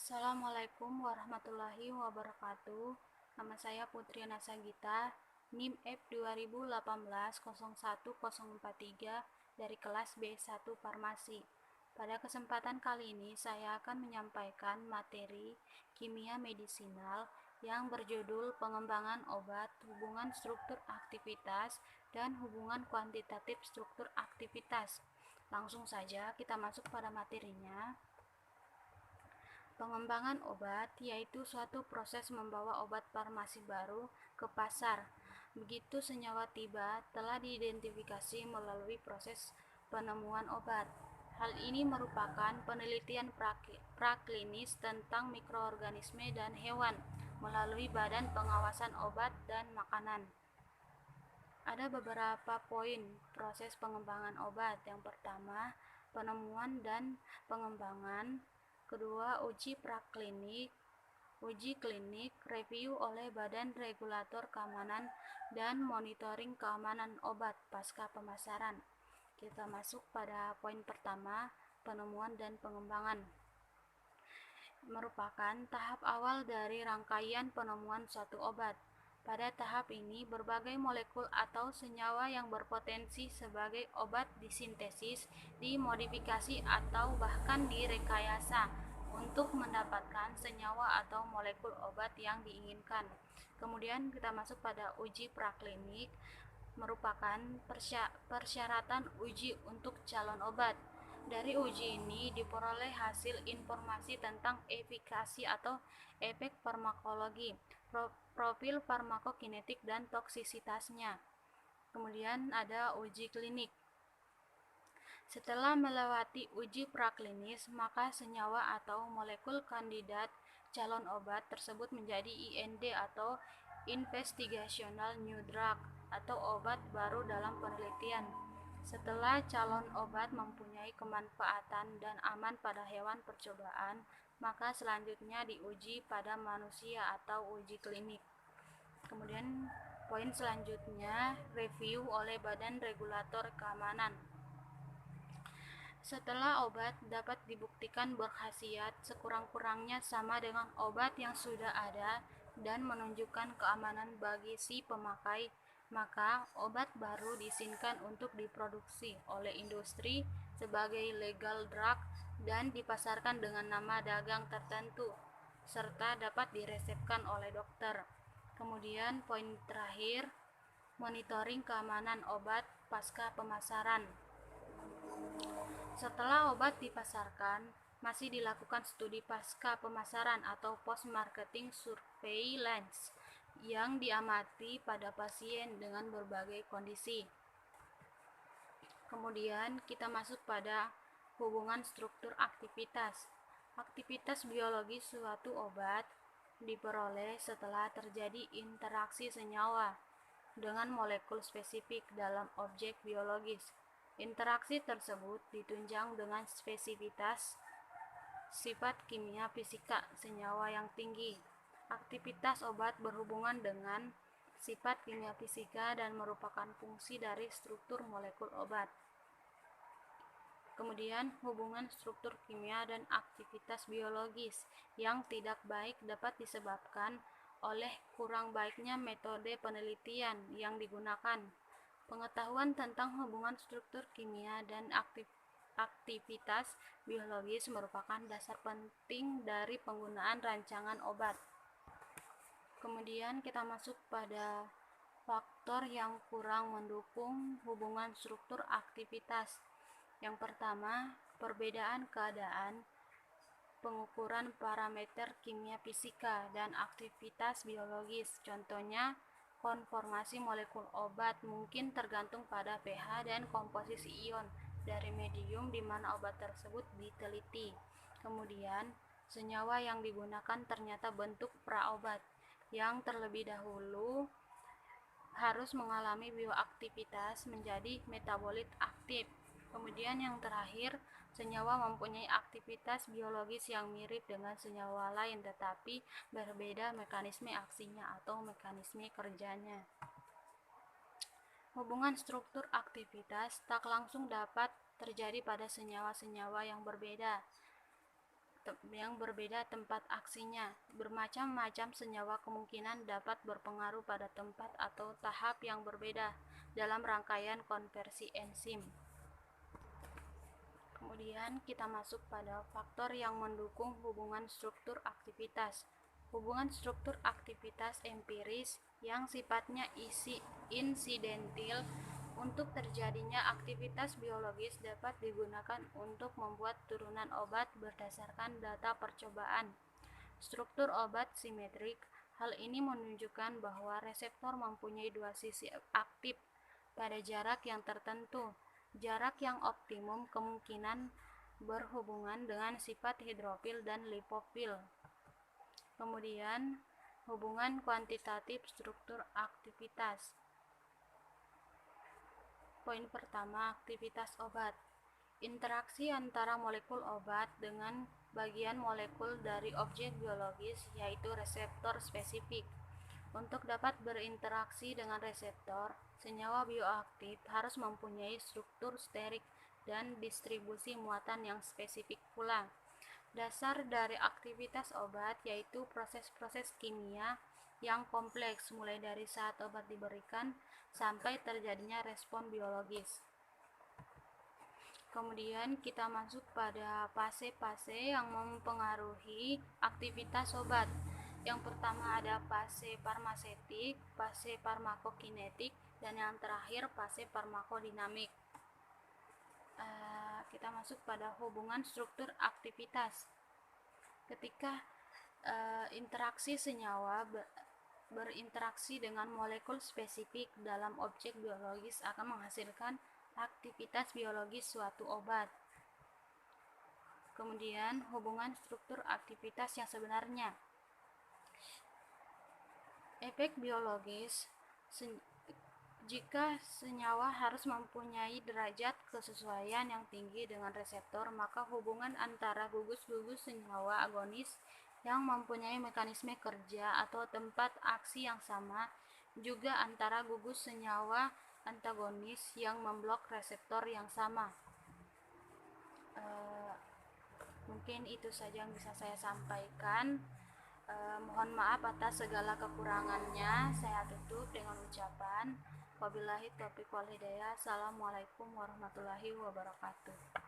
Assalamualaikum warahmatullahi wabarakatuh. Nama saya Putri Nasagita, NIM F2018-01043 dari kelas B1 Farmasi. Pada kesempatan kali ini saya akan menyampaikan materi kimia medisinal yang berjudul pengembangan obat, hubungan struktur aktivitas, dan hubungan kuantitatif struktur aktivitas. Langsung saja kita masuk pada materinya. Pengembangan obat yaitu suatu proses membawa obat farmasi baru ke pasar. Begitu senyawa tiba, telah diidentifikasi melalui proses penemuan obat. Hal ini merupakan penelitian praklinis tentang mikroorganisme dan hewan melalui Badan Pengawasan Obat dan Makanan. Ada beberapa poin proses pengembangan obat. Yang pertama, penemuan dan pengembangan. Kedua, uji praklinik, uji klinik, review oleh Badan Regulator Keamanan dan monitoring keamanan obat pasca pemasaran. Kita masuk pada poin pertama, penemuan dan pengembangan. Merupakan tahap awal dari rangkaian penemuan suatu obat. Pada tahap ini, berbagai molekul atau senyawa yang berpotensi sebagai obat disintesis, dimodifikasi, atau bahkan direkayasa untuk mendapatkan senyawa atau molekul obat yang diinginkan. Kemudian kita masuk pada uji praklinik, merupakan persyaratan uji untuk calon obat. Dari uji ini diperoleh hasil informasi tentang efikasi atau efek farmakologi, profil farmakokinetik, dan toksisitasnya. Kemudian ada uji klinik. Setelah melewati uji praklinis, maka senyawa atau molekul kandidat calon obat tersebut menjadi IND atau Investigational New Drug atau obat baru dalam penelitian. Setelah calon obat mempunyai kemanfaatan dan aman pada hewan percobaan, maka selanjutnya diuji pada manusia atau uji klinik. Kemudian poin selanjutnya, review oleh Badan Regulator Keamanan. Setelah obat dapat dibuktikan berkhasiat sekurang-kurangnya sama dengan obat yang sudah ada dan menunjukkan keamanan bagi si pemakai, maka obat baru diizinkan untuk diproduksi oleh industri sebagai legal drug dan dipasarkan dengan nama dagang tertentu, serta dapat diresepkan oleh dokter. Kemudian poin terakhir, monitoring keamanan obat pasca pemasaran. Setelah obat dipasarkan, masih dilakukan studi pasca pemasaran atau post-marketing surveillance yang diamati pada pasien dengan berbagai kondisi. Kemudian kita masuk pada hubungan struktur aktivitas. Aktivitas biologi suatu obat diperoleh setelah terjadi interaksi senyawa dengan molekul spesifik dalam objek biologis. Interaksi tersebut ditunjang dengan spesifitas sifat kimia fisika senyawa yang tinggi. Aktivitas obat berhubungan dengan sifat kimia fisika dan merupakan fungsi dari struktur molekul obat. Kemudian hubungan struktur kimia dan aktivitas biologis yang tidak baik dapat disebabkan oleh kurang baiknya metode penelitian yang digunakan. Pengetahuan tentang hubungan struktur kimia dan aktivitas biologis merupakan dasar penting dari penggunaan rancangan obat. Kemudian kita masuk pada faktor yang kurang mendukung hubungan struktur aktivitas. Yang pertama, perbedaan keadaan, pengukuran parameter kimia fisika dan aktivitas biologis. Contohnya, konformasi molekul obat mungkin tergantung pada pH dan komposisi ion dari medium di mana obat tersebut diteliti. Kemudian, senyawa yang digunakan ternyata bentuk praobat yang terlebih dahulu harus mengalami bioaktivitas menjadi metabolit aktif. Kemudian yang terakhir, senyawa mempunyai aktivitas biologis yang mirip dengan senyawa lain tetapi berbeda mekanisme aksinya atau mekanisme kerjanya. Hubungan struktur aktivitas tak langsung dapat terjadi pada senyawa-senyawa yang berbeda. yang berbeda tempat aksinya. Bermacam-macam senyawa kemungkinan dapat berpengaruh pada tempat atau tahap yang berbeda dalam rangkaian konversi enzim. Kemudian kita masuk pada faktor yang mendukung hubungan struktur aktivitas. Hubungan struktur aktivitas empiris yang sifatnya insidentil untuk terjadinya aktivitas biologis dapat digunakan untuk membuat turunan obat berdasarkan data percobaan. Struktur obat simetrik. Hal ini menunjukkan bahwa reseptor mempunyai dua sisi aktif pada jarak yang tertentu. Jarak yang optimum kemungkinan berhubungan dengan sifat hidrofil dan lipofil. Kemudian, hubungan kuantitatif struktur aktivitas. Poin pertama, aktivitas obat. Interaksi antara molekul obat dengan bagian molekul dari objek biologis, yaitu reseptor spesifik. Untuk dapat berinteraksi dengan reseptor, senyawa bioaktif harus mempunyai struktur sterik dan distribusi muatan yang spesifik pula. Dasar dari aktivitas obat yaitu proses-proses kimia yang kompleks mulai dari saat obat diberikan sampai terjadinya respon biologis. Kemudian kita masuk pada fase-fase yang mempengaruhi aktivitas obat. Yang pertama ada fase farmasetik, fase farmakokinetik, dan yang terakhir fase farmakodinamik. Kita masuk pada hubungan struktur aktivitas. Ketika interaksi senyawa berinteraksi dengan molekul spesifik dalam objek biologis akan menghasilkan aktivitas biologis suatu obat. Kemudian hubungan struktur aktivitas yang sebenarnya. Efek biologis. Jika senyawa harus mempunyai derajat kesesuaian yang tinggi dengan reseptor, maka hubungan antara gugus-gugus senyawa agonis yang mempunyai mekanisme kerja atau tempat aksi yang sama, juga antara gugus senyawa antagonis yang memblok reseptor yang sama. Mungkin itu saja yang bisa saya sampaikan. Mohon maaf atas segala kekurangannya. Saya tutup dengan ucapan wabillahi taufiq wal hidayah. Assalamualaikum warahmatullahi wabarakatuh.